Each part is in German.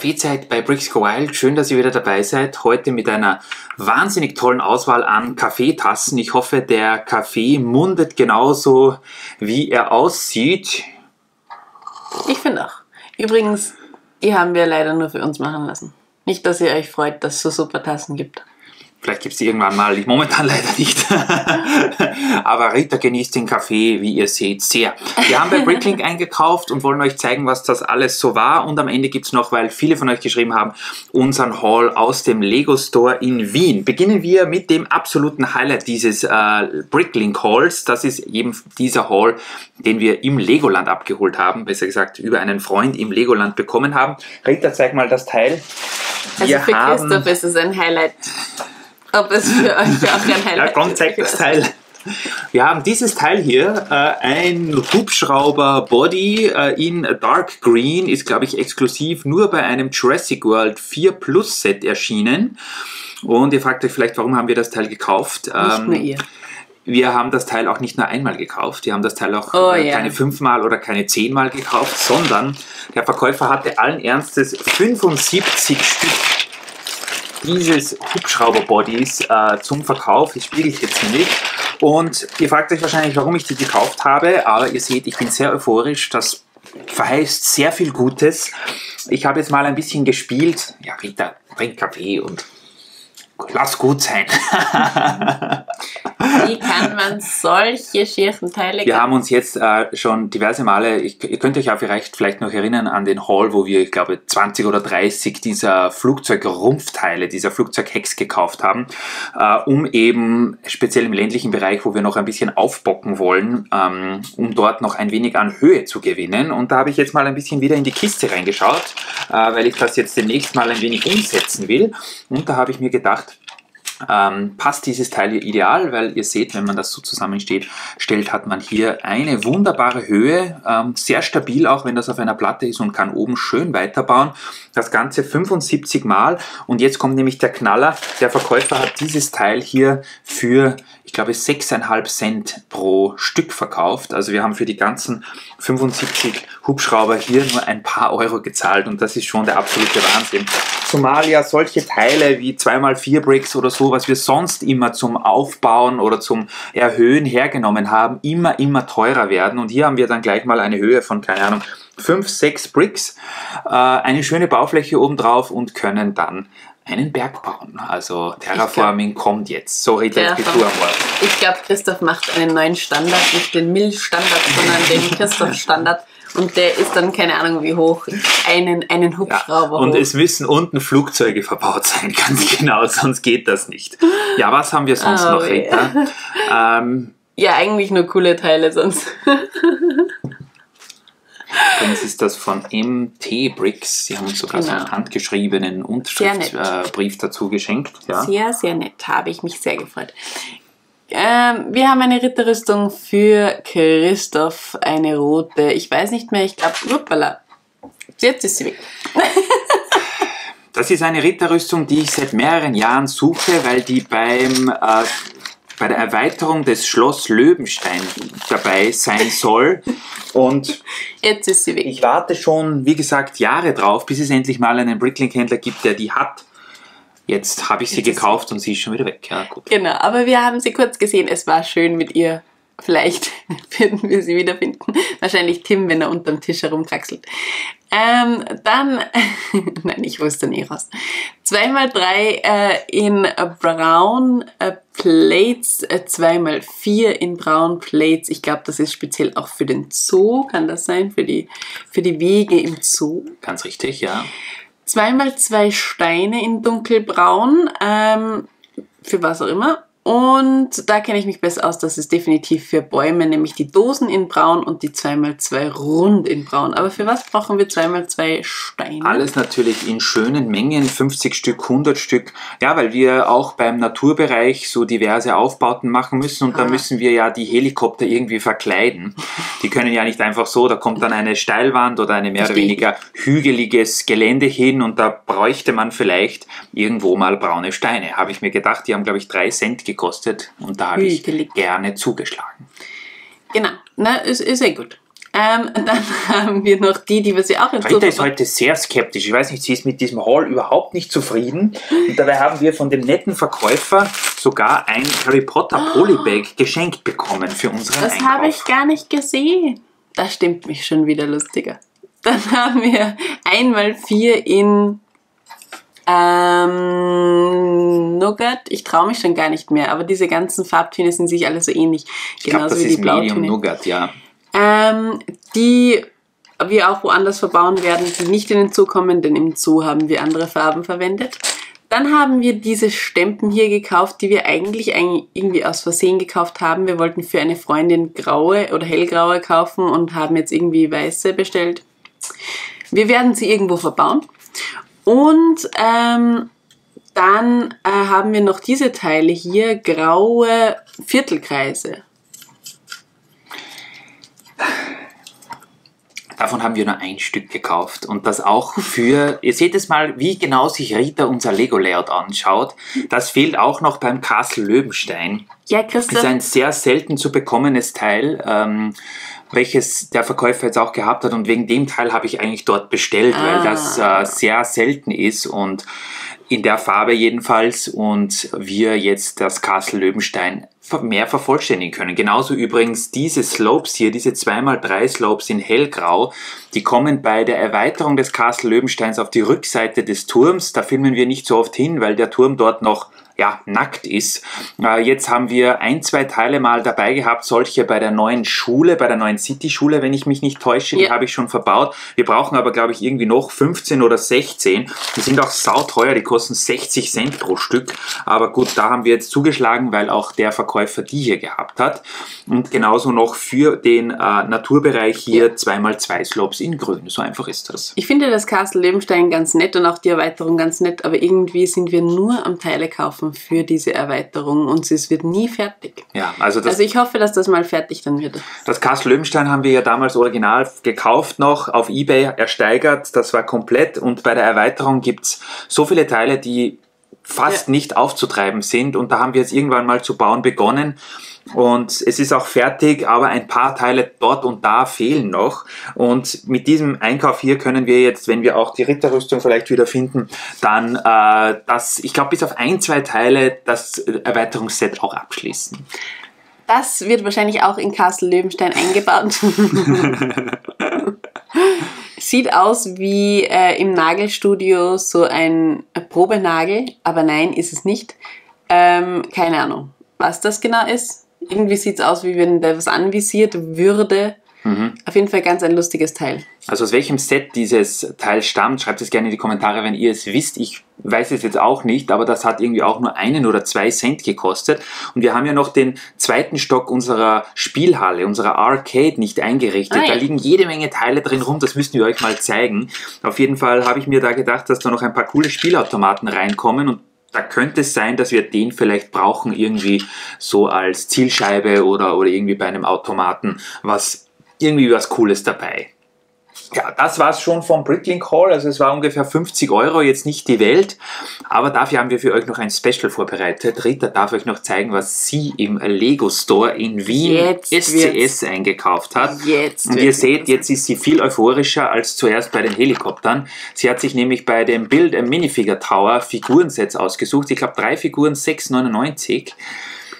Kaffeezeit bei Bricks Go Wild. Schön, dass ihr wieder dabei seid. Heute mit einer wahnsinnig tollen Auswahl an Kaffeetassen. Ich hoffe, der Kaffee mundet genauso, wie er aussieht. Ich finde auch. Übrigens, die haben wir leider nur für uns machen lassen. Nicht, dass ihr euch freut, dass es so super Tassen gibt. Vielleicht gibt es die irgendwann mal, momentan leider nicht. Aber Rita genießt den Kaffee, wie ihr seht, sehr. Wir haben bei Bricklink eingekauft und wollen euch zeigen, was das alles so war. Und am Ende gibt es noch, weil viele von euch geschrieben haben, unseren Haul aus dem Lego Store in Wien. Beginnen wir mit dem absoluten Highlight dieses Bricklink Hauls. Das ist eben dieser Haul, den wir im Legoland abgeholt haben. Besser gesagt, über einen Freund im Legoland bekommen haben. Rita, zeig mal das Teil. Also für Christoph ist es ein Highlight. Ob es für euch auch ein Highlight ist. Ja, komm, zeig das Teil. Wir haben dieses Teil hier, ein Hubschrauber-Body in Dark Green, ist glaube ich exklusiv nur bei einem Jurassic World 4 Plus Set erschienen. Und ihr fragt euch vielleicht, warum haben wir das Teil gekauft? Nicht nur ihr. Wir haben das Teil auch nicht nur einmal gekauft, wir haben das Teil auch keine 5-mal oder keine 10-mal gekauft, sondern der Verkäufer hatte allen Ernstes 75 Stück dieses Hubschrauber-Bodies zum Verkauf. Das spiegelt jetzt nicht. Und ihr fragt euch wahrscheinlich, warum ich die gekauft habe, aber ihr seht, ich bin sehr euphorisch. Das verheißt sehr viel Gutes. Ich habe jetzt mal ein bisschen gespielt. Ja, Rita, trink Kaffee und lass gut sein. Wie kann man solche schierchen Teile... Wir haben uns jetzt schon diverse Male, ihr könnt euch auch vielleicht noch erinnern an den Haul, wo wir, ich glaube, 20 oder 30 dieser Flugzeugrumpfteile, dieser Flugzeughecks gekauft haben, um eben, speziell im ländlichen Bereich, wo wir noch ein bisschen aufbocken wollen, um dort noch ein wenig an Höhe zu gewinnen. Und da habe ich jetzt mal ein bisschen wieder in die Kiste reingeschaut, weil ich das jetzt demnächst mal ein wenig umsetzen will. Und da habe ich mir gedacht, passt dieses Teil hier ideal, weil ihr seht, wenn man das so zusammenstellt, hat man hier eine wunderbare Höhe, sehr stabil auch, wenn das auf einer Platte ist und kann oben schön weiterbauen. Das Ganze 75 Mal und jetzt kommt nämlich der Knaller. Der Verkäufer hat dieses Teil hier für, ich glaube, 6,5 Cent pro Stück verkauft. Also wir haben für die ganzen 75 Hubschrauber hier nur ein paar Euro gezahlt und das ist schon der absolute Wahnsinn. Zumal ja solche Teile wie 2x4 Bricks oder so, was wir sonst immer zum Aufbauen oder zum Erhöhen hergenommen haben, immer teurer werden. Und hier haben wir dann gleich mal eine Höhe von, keine Ahnung, 5, 6 Bricks, eine schöne Baufläche oben drauf und können dann einen Berg bauen. Also Terraforming kommt jetzt. So redet jetzt am Morgen. Ich glaube, Christoph macht einen neuen Standard, nicht den Milch-Standard, sondern den Christoph-Standard. Und der ist dann, keine Ahnung wie hoch, einen Hubschrauber und hoch. es müssen unten Flugzeuge verbaut sein, ganz genau, sonst geht das nicht. Ja, was haben wir sonst noch, Rita? Ja, eigentlich nur coole Teile sonst. Übrigens ist das von MT Bricks. Sie haben uns sogar so einen handgeschriebenen Unterschriftsbrief dazu geschenkt. Ja. Sehr, sehr nett. Habe ich mich sehr gefreut. Wir haben eine Ritterrüstung für Christoph, eine rote. Ich weiß nicht mehr, ich glaube, uppala. Jetzt ist sie weg. Das ist eine Ritterrüstung, die ich seit mehreren Jahren suche, weil die bei der Erweiterung des Schloss Löwenstein dabei sein soll. Und jetzt ist sie weg. Ich warte schon, wie gesagt, Jahre drauf, bis es endlich mal einen Bricklink-Händler gibt, der die hat. Jetzt habe ich sie gekauft und sie ist schon wieder weg. Ja, gut. Genau, aber wir haben sie kurz gesehen. Es war schön mit ihr. Vielleicht werden wir sie wiederfinden. Wahrscheinlich Tim, wenn er unterm Tisch herumkraxelt. Dann, nein, ich wusste nie raus. 2x3 in Brown Plates, 2x4 in Brown Plates. Ich glaube, das ist speziell auch für den Zoo. Kann das sein? Für die Wege im Zoo. Ganz richtig, ja. 2x2 Steine in dunkelbraun, für was auch immer. Und da kenne ich mich besser aus, das ist definitiv für Bäume, nämlich die Dosen in braun und die 2x2 rund in braun. Aber für was brauchen wir 2x2 Steine? Alles natürlich in schönen Mengen, 50 Stück, 100 Stück. Ja, weil wir auch beim Naturbereich so diverse Aufbauten machen müssen und da müssen wir ja die Helikopter irgendwie verkleiden. Die können ja nicht einfach so, da kommt dann eine Steilwand oder eine mehr oder weniger hügeliges Gelände hin und da bräuchte man vielleicht irgendwo mal braune Steine. Habe ich mir gedacht, die haben glaube ich 3 Cent gekostet und da habe ich gerne zugeschlagen. Genau, na, ist sehr gut. Dann haben wir noch die was wir auch in Rita ist heute sehr skeptisch. Ich weiß nicht, sie ist mit diesem Haul überhaupt nicht zufrieden. Und dabei haben wir von dem netten Verkäufer sogar ein Harry Potter Polybag geschenkt bekommen für unseren Das Einkauf. habe ich gar nicht gesehen. Das stimmt mich schon wieder lustiger. Dann haben wir 1x4 in Nougat. Ich traue mich schon gar nicht mehr, aber diese ganzen Farbtöne sind sich alle so ähnlich. Ich glaube, das ist Medium Nougat, ja. Die wir auch woanders verbauen werden, die nicht in den Zoo kommen, denn im Zoo haben wir andere Farben verwendet. Dann haben wir diese Stempen hier gekauft, die wir eigentlich irgendwie aus Versehen gekauft haben. Wir wollten für eine Freundin graue oder hellgraue kaufen und haben jetzt irgendwie weiße bestellt. Wir werden sie irgendwo verbauen. Und dann haben wir noch diese Teile hier, graue Viertelkreise. Davon haben wir nur ein Stück gekauft und das auch für, ihr seht es mal, wie genau sich Rita unser Lego-Layout anschaut. Das fehlt auch noch beim Castle Löwenstein. Ja, Das Christoph. ist ein sehr selten zu bekommenes Teil, welches der Verkäufer jetzt auch gehabt hat und wegen dem Teil habe ich eigentlich dort bestellt, weil das sehr selten ist und in der Farbe jedenfalls und wir jetzt das Castle Löwenstein mehr vervollständigen können. Genauso übrigens diese Slopes hier, diese 2x3 Slopes in hellgrau, die kommen bei der Erweiterung des Castle Löwensteins auf die Rückseite des Turms. Da filmen wir nicht so oft hin, weil der Turm dort noch nackt ist. Jetzt haben wir 1-2 Teile mal dabei gehabt, solche bei der neuen Schule, bei der neuen City-Schule, wenn ich mich nicht täusche, die habe ich schon verbaut. Wir brauchen aber, glaube ich, irgendwie noch 15 oder 16. Die sind auch sauteuer, die kosten 60 Cent pro Stück. Aber gut, da haben wir jetzt zugeschlagen, weil auch der Verkäufer die hier gehabt hat. Und genauso noch für den Naturbereich hier 2x2 Slopes in grün. So einfach ist das. Ich finde das Castle Löwenstein ganz nett und auch die Erweiterung ganz nett, aber irgendwie sind wir nur am Teile kaufen für diese Erweiterung und es wird nie fertig. Ja, also ich hoffe, dass das mal fertig dann wird. Das Castle Löwenstein haben wir ja damals original gekauft noch, auf eBay ersteigert, das war komplett und bei der Erweiterung gibt es so viele Teile, die fast nicht aufzutreiben sind und da haben wir jetzt irgendwann mal zu bauen begonnen und es ist auch fertig, aber ein paar Teile dort und da fehlen noch und mit diesem Einkauf hier können wir jetzt, wenn wir auch die Ritterrüstung vielleicht wieder finden, dann ich glaube bis auf 1-2 Teile das Erweiterungsset auch abschließen. Das wird wahrscheinlich auch in Castle Löwenstein eingebaut. Sieht aus wie im Nagelstudio so ein Probenagel, aber nein, ist es nicht. Keine Ahnung, was das genau ist. Irgendwie sieht es aus, wie wenn der was anvisiert würde. Auf jeden Fall ganz ein lustiges Teil. Also aus welchem Set dieses Teil stammt, schreibt es gerne in die Kommentare, wenn ihr es wisst. Ich weiß es jetzt auch nicht, aber das hat irgendwie auch nur 1 oder 2 Cent gekostet. Und wir haben ja noch den zweiten Stock unserer Spielhalle, unserer Arcade nicht eingerichtet. Da liegen jede Menge Teile drin rum, das müssten wir euch mal zeigen. Auf jeden Fall habe ich mir da gedacht, dass da noch ein paar coole Spielautomaten reinkommen und da könnte es sein, dass wir den vielleicht brauchen, irgendwie so als Zielscheibe oder irgendwie bei einem Automaten, irgendwie was Cooles dabei. Ja, das war es schon vom Bricklink Haul, also es war ungefähr 50 €, jetzt nicht die Welt, aber dafür haben wir für euch noch ein Special vorbereitet. Rita darf euch noch zeigen, was sie im Lego Store in Wien SCS eingekauft hat. Und ihr seht, jetzt ist sie viel euphorischer als zuerst bei den Helikoptern. Sie hat sich nämlich bei dem Build a Minifigure Tower Figurensets ausgesucht. Ich glaube 3 Figuren, 6,99.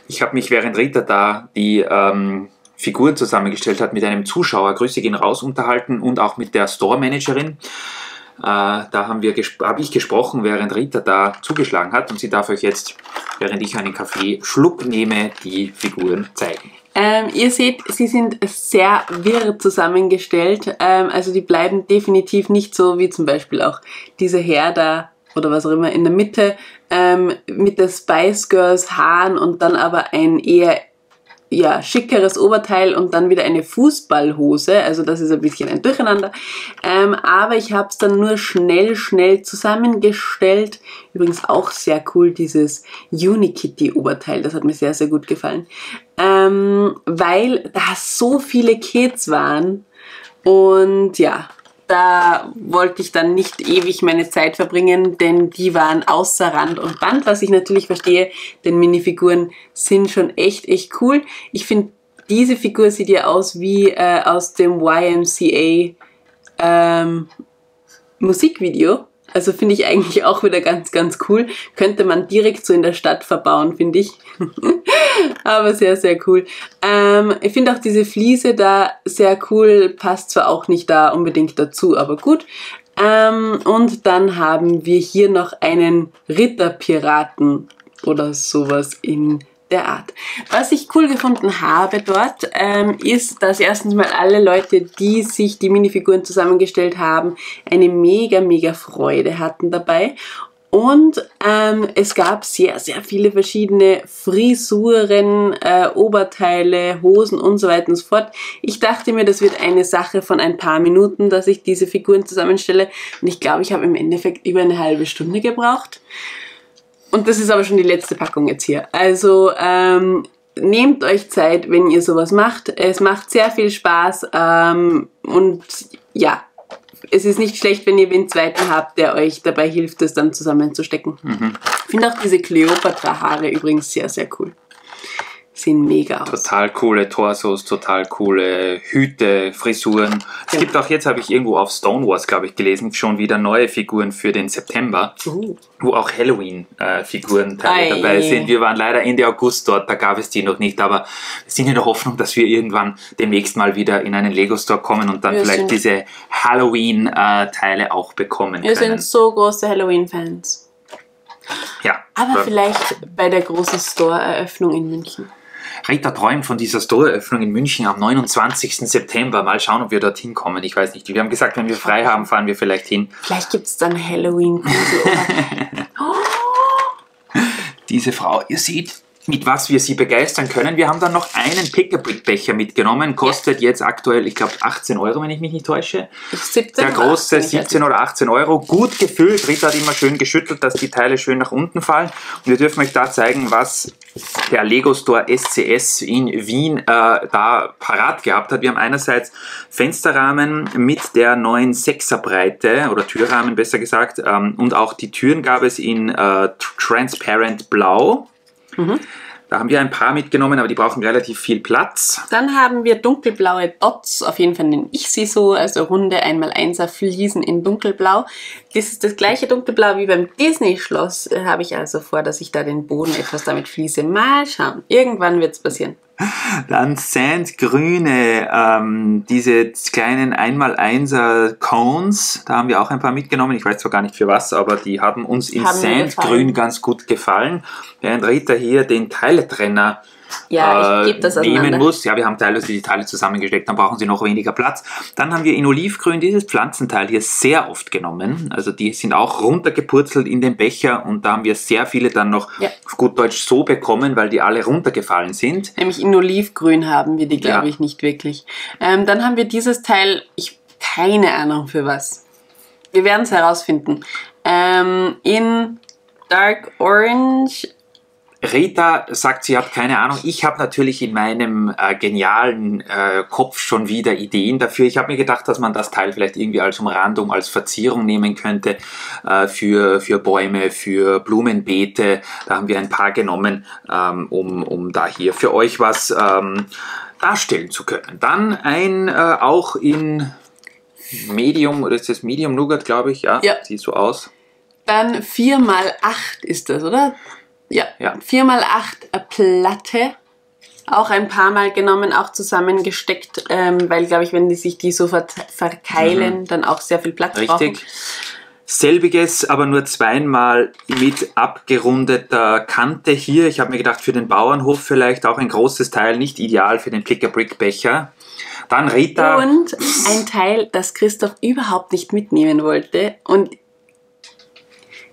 Ich habe mich während Rita da die Figuren zusammengestellt hat mit einem Zuschauer, Grüße gehen raus, unterhalten und auch mit der Store-Managerin. Da habe ich gesprochen, während Rita da zugeschlagen hat und sie darf euch jetzt, während ich einen Kaffee Schluck nehme, die Figuren zeigen. Ihr seht, sie sind sehr wirr zusammengestellt, also die bleiben definitiv nicht so wie zum Beispiel auch diese Herr da oder was auch immer in der Mitte mit der Spice Girls Haaren und dann aber ein eher schickeres Oberteil und dann wieder eine Fußballhose, also das ist ein bisschen ein Durcheinander, aber ich habe es dann nur schnell zusammengestellt. Übrigens auch sehr cool, dieses Unikitty Oberteil, das hat mir sehr, sehr gut gefallen, weil da so viele Kids waren und ja, da wollte ich dann nicht ewig meine Zeit verbringen, denn die waren außer Rand und Band, was ich natürlich verstehe, denn Minifiguren sind schon echt cool. Ich finde diese Figur sieht ja aus wie aus dem YMCA Musikvideo. Also finde ich eigentlich auch wieder ganz, ganz cool. Könnte man direkt so in der Stadt verbauen, finde ich. Aber sehr, sehr cool. Ich finde auch diese Fliese da sehr cool. Passt zwar auch nicht da unbedingt dazu, aber gut. Und dann haben wir hier noch einen Ritterpiraten oder sowas in der Art. Was ich cool gefunden habe dort, ist, dass erstens mal alle Leute, die sich die Minifiguren zusammengestellt haben, eine mega, mega Freude hatten dabei. Und es gab sehr, sehr viele verschiedene Frisuren, Oberteile, Hosen und so weiter und so fort. Ich dachte mir, das wird eine Sache von ein paar Minuten, dass ich diese Figuren zusammenstelle. Und ich glaube, ich habe im Endeffekt über eine halbe Stunde gebraucht. Und das ist aber schon die letzte Packung jetzt hier. Also nehmt euch Zeit, wenn ihr sowas macht. Es macht sehr viel Spaß und ja, es ist nicht schlecht, wenn ihr den zweiten habt, der euch dabei hilft, das dann zusammenzustecken. Ich finde auch diese Kleopatra-Haare übrigens sehr, sehr cool. Sehen mega aus. Total coole Torsos, total coole Hüte, Frisuren. Es gibt auch jetzt, habe ich irgendwo auf Stonewars, glaube ich, gelesen, schon wieder neue Figuren für den September, wo auch Halloween-Figuren dabei sind. Wir waren leider Ende August dort, da gab es die noch nicht, aber wir sind in der Hoffnung, dass wir irgendwann demnächst mal wieder in einen Lego-Store kommen und dann vielleicht diese Halloween-Teile auch bekommen können. Wir sind so große Halloween-Fans. Ja. Aber vielleicht bei der großen Store-Eröffnung in München. Rita träumt von dieser Store-Eröffnung in München am 29. September. Mal schauen, ob wir dorthin kommen. Ich weiß nicht. Wir haben gesagt, wenn wir frei haben, fahren wir vielleicht hin. Vielleicht gibt es dann Halloween-Grusel. Diese Frau, ihr seht, mit was wir sie begeistern können. Wir haben dann noch einen Pick-a-Brick-Becher mitgenommen. Kostet jetzt aktuell, ich glaube, 18 €, wenn ich mich nicht täusche. 17 Der große 17 oder 18 €. Gut gefüllt. Rita hat immer schön geschüttelt, dass die Teile schön nach unten fallen. Und wir dürfen euch da zeigen, was der Lego Store SCS in Wien da parat gehabt hat. Wir haben einerseits Fensterrahmen mit der neuen 6er Breite oder Türrahmen besser gesagt, und auch die Türen gab es in Transparent Blau. Da haben wir ein paar mitgenommen, aber die brauchen relativ viel Platz. Dann haben wir dunkelblaue Dots, auf jeden Fall nenne ich sie so, also runde 1x1er Fliesen in dunkelblau. Das ist das gleiche dunkelblau wie beim Disney-Schloss, habe ich also vor, dass ich da den Boden etwas damit fließe. Mal schauen, irgendwann wird es passieren. Dann Sandgrüne, diese kleinen 1x1er Cones, da haben wir auch ein paar mitgenommen. Ich weiß zwar gar nicht für was, aber die haben uns in Sandgrün ganz gut gefallen. Während Rita hier den Teiletrenner ich gebe das nehmen muss. Ja, wir haben teilweise die Teile zusammengesteckt, dann brauchen sie noch weniger Platz. Dann haben wir in Olivgrün dieses Pflanzenteil hier sehr oft genommen. Also die sind auch runtergepurzelt in den Becher und da haben wir sehr viele dann noch auf gut Deutsch so bekommen, weil die alle runtergefallen sind. Nämlich in Olivgrün haben wir die, glaube ich, nicht wirklich. Dann haben wir dieses Teil, keine Ahnung für was. Wir werden es herausfinden. In Dark Orange. Rita sagt, sie hat keine Ahnung. Ich habe natürlich in meinem genialen Kopf schon wieder Ideen dafür. Ich habe mir gedacht, dass man das Teil vielleicht irgendwie als Umrandung, als Verzierung nehmen könnte für Bäume, für Blumenbeete. Da haben wir ein paar genommen, um da hier für euch was darstellen zu können. Dann auch in Medium, oder ist das Medium Nougat, glaube ich? Ja, sieht so aus. Dann 4x8 ist das, oder? Ja. 4x8 Platte, auch ein paar Mal genommen, auch zusammengesteckt, weil, glaube ich, wenn die sich so verkeilen, dann auch sehr viel Platz brauchen. Richtig. Selbiges, aber nur zweimal mit abgerundeter Kante hier. Ich habe mir gedacht, für den Bauernhof vielleicht auch ein großes Teil, nicht ideal für den Pick-a-Brick-Becher. Dann Rita. Und ein Teil, das Christoph überhaupt nicht mitnehmen wollte, und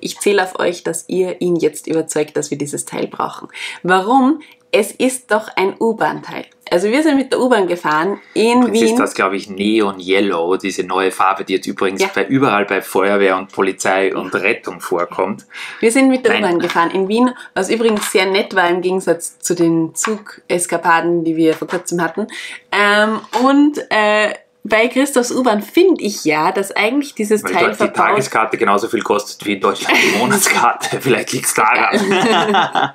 ich zähle auf euch, dass ihr ihn jetzt überzeugt, dass wir dieses Teil brauchen. Warum? Es ist doch ein U-Bahn-Teil. Also wir sind mit der U-Bahn gefahren in Wien. Jetzt ist das, glaube ich, Neon Yellow, diese neue Farbe, die jetzt übrigens überall bei Feuerwehr und Polizei und Rettung vorkommt. Wir sind mit der U-Bahn gefahren in Wien, was übrigens sehr nett war im Gegensatz zu den Zugeskapaden, die wir vor kurzem hatten. bei Christophs U-Bahn finde ich ja, dass eigentlich dieses Weil Teil dort die verbaut... Tageskarte genauso viel kostet wie in Deutschland die Monatskarte. Vielleicht liegt es daran.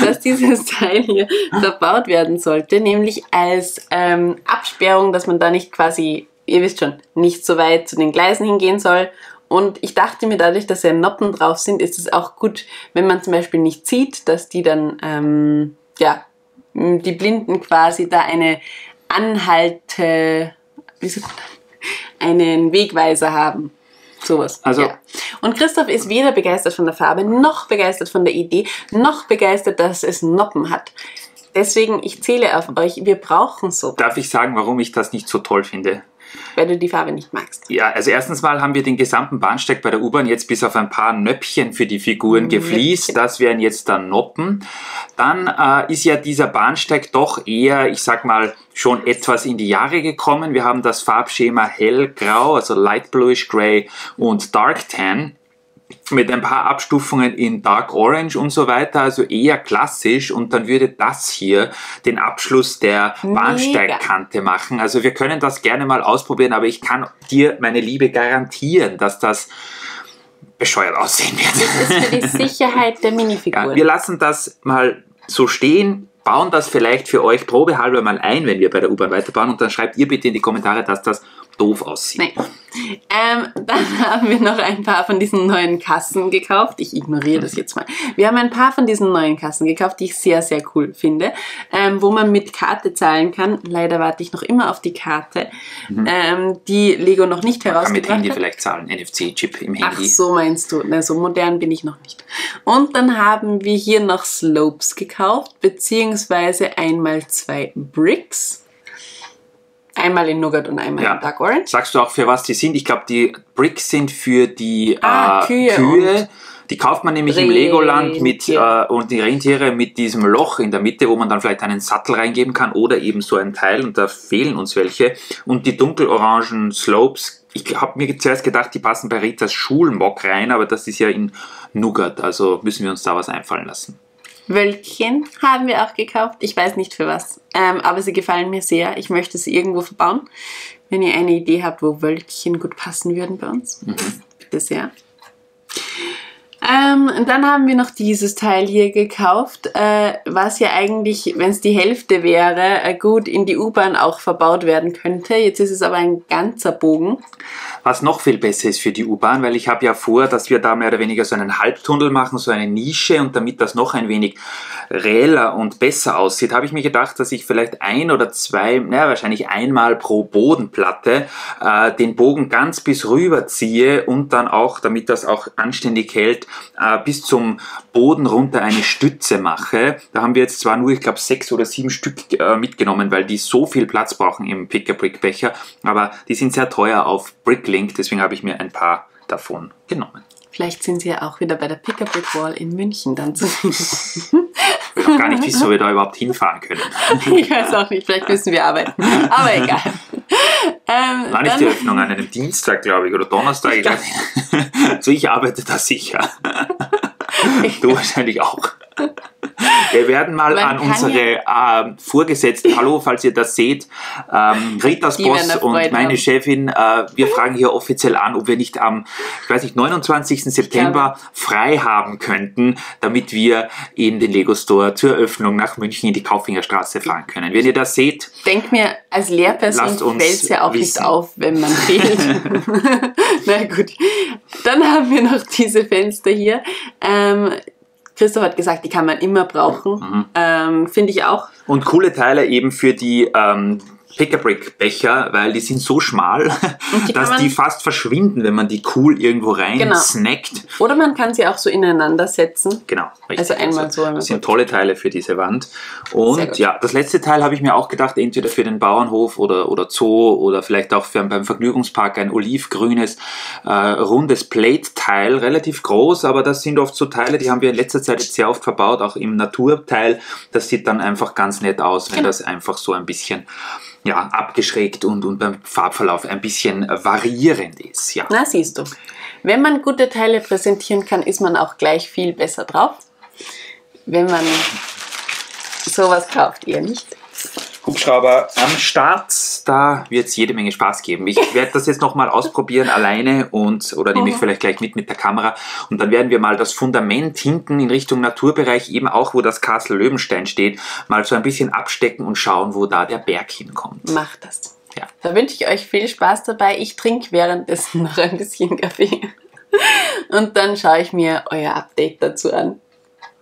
dass dieses Teil hier verbaut werden sollte, nämlich als Absperrung, dass man da nicht quasi, ihr wisst schon, nicht so weit zu den Gleisen hingehen soll. Und ich dachte mir, dadurch, dass ja Noppen drauf sind, ist es auch gut, wenn man zum Beispiel nicht sieht, dass die dann, die Blinden quasi da eine einen Wegweiser haben. Sowas. Also, ja. Und Christoph ist weder begeistert von der Farbe, noch begeistert von der Idee, noch begeistert, dass es Noppen hat. Deswegen, ich zähle auf euch, wir brauchen so. darf ich sagen, warum ich das nicht so toll finde? Weil du die Farbe nicht magst. Ja, also erstens mal haben wir den gesamten Bahnsteig bei der U-Bahn jetzt bis auf ein paar Nöppchen für die Figuren gefliest. Das wären jetzt dann Noppen. Dann ist ja dieser Bahnsteig doch eher, ich sag mal, schon etwas in die Jahre gekommen. Wir haben das Farbschema hellgrau, also Light Bluish Gray und Dark Tan, mit ein paar Abstufungen in Dark Orange und so weiter, also eher klassisch, und dann würde das hier den Abschluss der Bahnsteigkante machen. Also wir können das gerne mal ausprobieren, aber ich kann dir, meine Liebe, garantieren, dass das bescheuert aussehen wird. Das ist für die Sicherheit der Minifiguren. Ja, wir lassen das mal so stehen, bauen das vielleicht für euch probehalber mal ein, wenn wir bei der U-Bahn weiterbauen, und dann schreibt ihr bitte in die Kommentare, dass das doof aussieht. Nein. Dann haben wir noch ein paar von diesen neuen Kassen gekauft. Ich ignoriere das jetzt mal. Wir haben ein paar von diesen neuen Kassen gekauft, die ich sehr, sehr cool finde, wo man mit Karte zahlen kann. Leider warte ich noch immer auf die Karte, die Lego noch nicht herausgebracht hat. Mit Handy vielleicht zahlen, NFC-Chip im Handy. Ach, so meinst du. Na, so modern bin ich noch nicht. Und dann haben wir hier noch Slopes gekauft, beziehungsweise einmal 2 Bricks. Einmal in Nougat und einmal in Dark Orange. Sagst du auch, für was die sind? Ich glaube, die Bricks sind für die Kühe. Die kauft man nämlich im Legoland und die Rentiere mit diesem Loch in der Mitte, wo man dann vielleicht einen Sattel reingeben kann oder eben so ein Teil, und da fehlen uns welche. Und die dunkelorangen Slopes, ich habe mir zuerst gedacht, die passen bei Ritas Schulmock rein, aber das ist ja in Nougat, also müssen wir uns da was einfallen lassen. Wölkchen haben wir auch gekauft. Ich weiß nicht für was, aber sie gefallen mir sehr. Ich möchte sie irgendwo verbauen. Wenn ihr eine Idee habt, wo Wölkchen gut passen würden bei uns, bitte sehr. Dann haben wir noch dieses Teil hier gekauft, was ja eigentlich, wenn es die Hälfte wäre, gut in die U-Bahn auch verbaut werden könnte. Jetzt ist es aber ein ganzer Bogen. Was noch viel besser ist für die U-Bahn, weil ich habe ja vor, dass wir da mehr oder weniger so einen Halbtunnel machen, so eine Nische, und damit das noch ein wenig reeller und besser aussieht, habe ich mir gedacht, dass ich vielleicht ein oder zwei, wahrscheinlich einmal pro Bodenplatte den Bogen ganz bis rüber ziehe und dann auch, damit das auch anständig hält, bis zum Boden runter eine Stütze mache. Da haben wir jetzt zwar nur, ich glaube, 6 oder 7 Stück mitgenommen, weil die so viel Platz brauchen im Pick-a-Brick-Becher, aber die sind sehr teuer auf Bricklink, deswegen habe ich mir ein paar davon genommen. Vielleicht sind sie ja auch wieder bei der Pick-a-Brick-Wall in München dann zu sehen. Ich will auch gar nicht wissen, wo wir da überhaupt hinfahren können. Ich weiß auch nicht, vielleicht müssen wir arbeiten, aber egal. Wann ist die Öffnung? An einem Dienstag, glaube ich, oder Donnerstag? Ich weiß nicht. Also ich arbeite da sicher. Du wahrscheinlich auch. Wir werden mal an unsere Vorgesetzten, hallo, falls ihr das seht, Ritas Boss und meine Chefin, wir fragen hier offiziell an, ob wir nicht am, 29. September frei haben könnten, damit wir in den Lego Store zur Eröffnung nach München in die Kaufingerstraße fahren können. Wenn ihr das seht, denk mir, als Lehrperson fällt es ja auch nicht auf, wenn man fehlt. Na gut, dann haben wir noch diese Fenster hier. Christoph hat gesagt, die kann man immer brauchen. Finde ich auch. Und coole Teile eben für die Pick-a-Brick-Becher, weil die sind so schmal, dass die fast verschwinden, wenn man die cool irgendwo rein snackt. Oder man kann sie auch so ineinander setzen. Genau, richtig. Also einmal so. Das sind tolle Teile für diese Wand. Und ja, das letzte Teil habe ich mir auch gedacht, entweder für den Bauernhof oder Zoo oder vielleicht auch beim Vergnügungspark ein olivgrünes, rundes Plate-Teil, relativ groß, aber das sind oft so Teile, die haben wir in letzter Zeit jetzt sehr oft verbaut, auch im Naturteil. Das sieht dann einfach ganz nett aus, wenn das einfach so ein bisschen abgeschrägt und beim Farbverlauf ein bisschen variierend ist. Ja. Na, siehst du. Wenn man gute Teile präsentieren kann, ist man auch gleich viel besser drauf. Wenn man sowas kauft, eher nicht. Hubschrauber am Start. Da wird es jede Menge Spaß geben. Ich werde das jetzt nochmal ausprobieren alleine oder nehme ich vielleicht gleich mit der Kamera. Und dann werden wir mal das Fundament hinten in Richtung Naturbereich, eben auch wo das Castle Löwenstein steht, mal so ein bisschen abstecken und schauen, wo da der Berg hinkommt. Macht das. Ja. Da wünsche ich euch viel Spaß dabei. Ich trinke währenddessen noch ein bisschen Kaffee. Und dann schaue ich mir euer Update dazu an.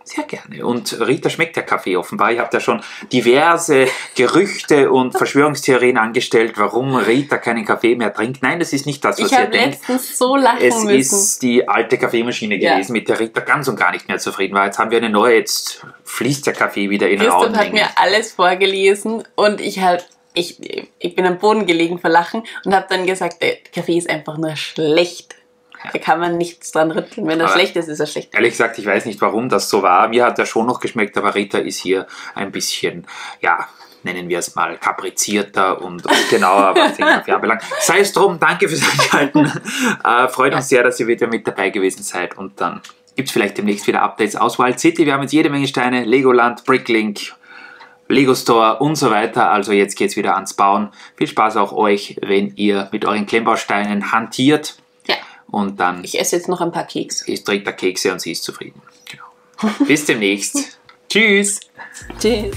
Sehr gerne. Und Rita schmeckt der Kaffee offenbar. Ihr habt ja schon diverse Gerüchte und Verschwörungstheorien angestellt, warum Rita keinen Kaffee mehr trinkt. Nein, das ist nicht das, was ihr denkt. Ich habe letztens so lachen müssen. Es ist die alte Kaffeemaschine gewesen, mit der Rita ganz und gar nicht mehr zufrieden war. Jetzt haben wir eine neue, jetzt fließt der Kaffee wieder in Christoph Raunmengen. hat mir alles vorgelesen und ich bin am Boden gelegen vor Lachen und habe dann gesagt, der Kaffee ist einfach nur schlecht. Da kann man nichts dran rütteln. Wenn er schlecht ist, ist er schlecht. Ehrlich gesagt, ich weiß nicht, warum das so war. Mir hat er schon noch geschmeckt, aber Rita ist hier ein bisschen, ja, nennen wir es mal, kaprizierter und genauer, was den Kaffee anbelangt. Sei es drum, danke fürs Einschalten. Freut uns sehr, dass ihr wieder mit dabei gewesen seid. Und dann gibt es vielleicht demnächst wieder Updates aus Wild City. Wir haben jetzt jede Menge Steine, Legoland, Bricklink, Lego Store und so weiter. Also jetzt geht es wieder ans Bauen. Viel Spaß auch euch, wenn ihr mit euren Klemmbausteinen hantiert. Ja. Und dann Ich esse jetzt noch ein paar Kekse. isst Rita Kekse und sie ist zufrieden. Genau. Bis demnächst. Tschüss. Tschüss.